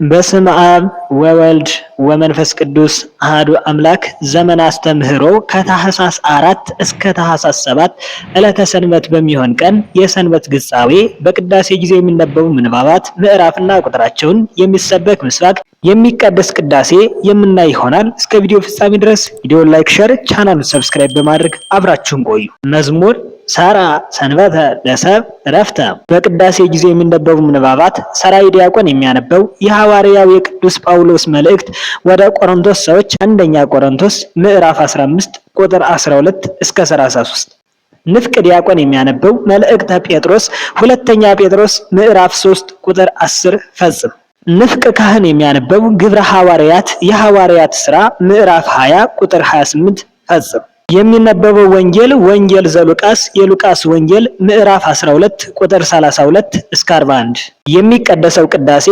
በስመ አብ ወወልድ ወመንፈስ ቅዱስ አሐዱ አምላክ። ዘመን አስተምህሮ ከታኅሳስ 4 እስከ ታኅሳስ 7 ዕለተ ሰንበት በሚሆን ቀን የሰንበት ግሳዌ፣ በቅዳሴ ጊዜ የሚነበቡ ምንባባት፣ ምዕራፍና ቁጥራቸውን፣ የሚሰበክ ምስባክ፣ የሚቀደስ ቅዳሴ የምናይ ይሆናል። እስከ ቪዲዮ ፍጻሜ ድረስ ቪዲዮን ላይክ፣ ሸር፣ ቻናሉን ሰብስክራይብ በማድረግ አብራችሁን ቆዩ። መዝሙር ሰራ ሰንበተ ለሰብ ዕረፍተ። በቅዳሴ ጊዜ የሚነበቡ ምንባባት ሰራይ ዲያቆን የሚያነበው የሐዋርያው የቅዱስ ጳውሎስ መልእክት ወደ ቆሮንቶስ ሰዎች አንደኛ ቆሮንቶስ ምዕራፍ 15 ቁጥር 12 እስከ 33። ንፍቅ ዲያቆን የሚያነበው መልእክተ ጴጥሮስ ሁለተኛ ጴጥሮስ ምዕራፍ 3 ቁጥር 10 ፈጽም። ንፍቅ ካህን የሚያነበው ግብረ ሐዋርያት የሐዋርያት ሥራ ምዕራፍ 20 ቁጥር 28 ፈጽም። የሚነበበው ወንጌል ወንጌል ዘሉቃስ የሉቃስ ወንጌል ምዕራፍ 12 ቁጥር 32 እስከ 41። የሚቀደሰው ቅዳሴ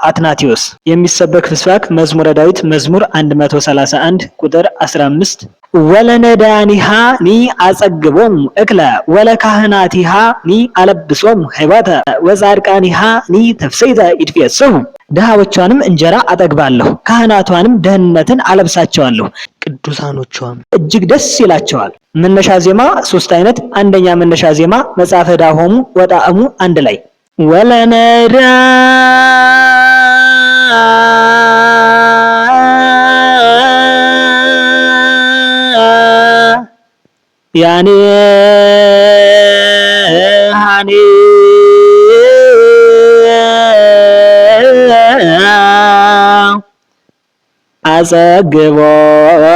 አትናቴዎስ። የሚሰበክ ምስባክ መዝሙረ ዳዊት መዝሙር 131 ቁጥር 15። ወለነዳኒሃ ኒ አጸግቦም እክለ ወለካህናቲሃ ኒ አለብሶም ሕይወተ ወጻድቃኒሃ ኒ ተፍሥሕተ ይትፌጽሑ። ድሃዎቿንም እንጀራ አጠግባለሁ፣ ካህናቷንም ደህንነትን አለብሳቸዋለሁ፣ ቅዱሳኖቿም እጅግ ደስ ይላቸዋል። መነሻ ዜማ 3 አይነት። አንደኛ መነሻ ዜማ መጽሐፈ ዳሆሙ ወጣዕሙ አንድ ላይ ወለነዳ ያኔ ሃኔ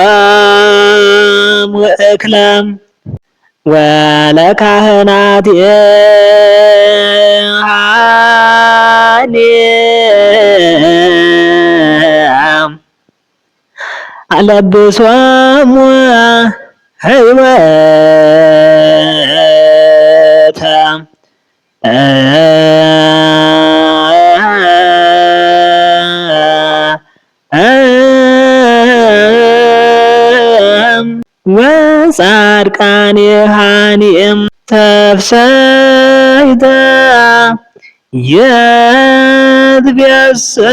አጸግቦም እክለም ወለካህናት ሃኔ አለብሶም ሕይወተ ወጻድቃኒሃኒም ተፍሥሕተ ይትፌጽሑ።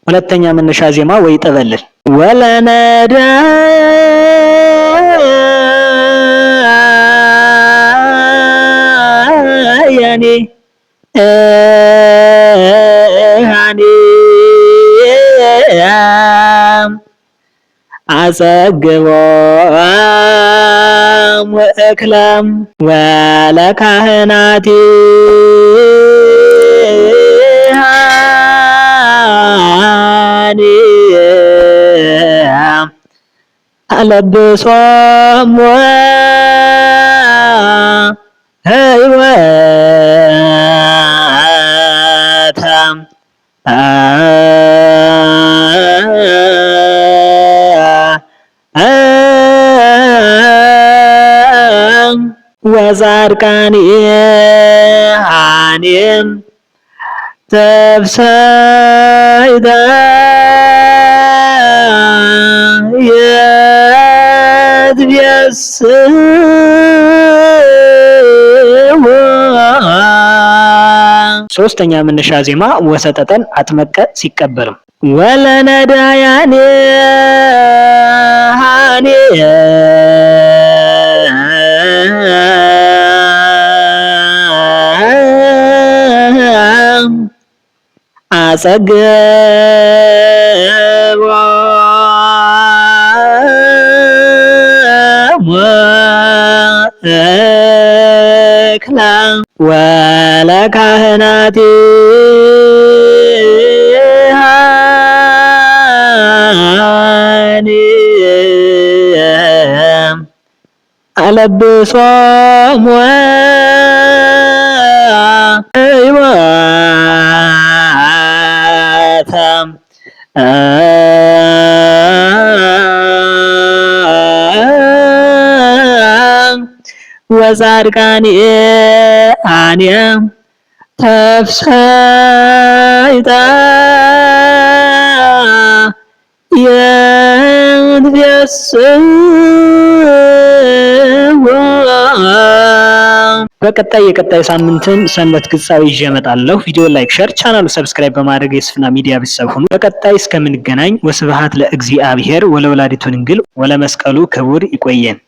ሁለተኛ መነሻ ዜማ ወይ ጠበልል ወለነዳያኔ ሃኔ አጸግቦም እክለም ወለካህናት ሃኔ አለብሶም ሕይወተ ወጻድቃኒሃኒም ተፍሥሕተ ይትፌጽሑ። ሶስተኛ መነሻ ዜማ ወሰጠጠን አጥመቀ ሲቀበርም ወለነዳያኔ ሃኔ አጸግቦም እክለም ወለካህናት ሃኔ አለብሶም ሕይወተ ወጻድቃኒሃኒም ተፍሥሕተ ይትፌጽሑ በቀጣይ የቀጣይ ሳምንትን ሰንበት ግጻዊ ይዤ እመጣለሁ። ቪዲዮ ላይክ፣ ሼር፣ ቻናሉ ሰብስክራይብ በማድረግ የስፍና ሚዲያ ቤተሰብ ሁኑ። በቀጣይ እስከምንገናኝ ወስብሐት ለእግዚአብሔር ወለወላዲቱ ድንግል ወለመስቀሉ ክቡር። ይቆየን።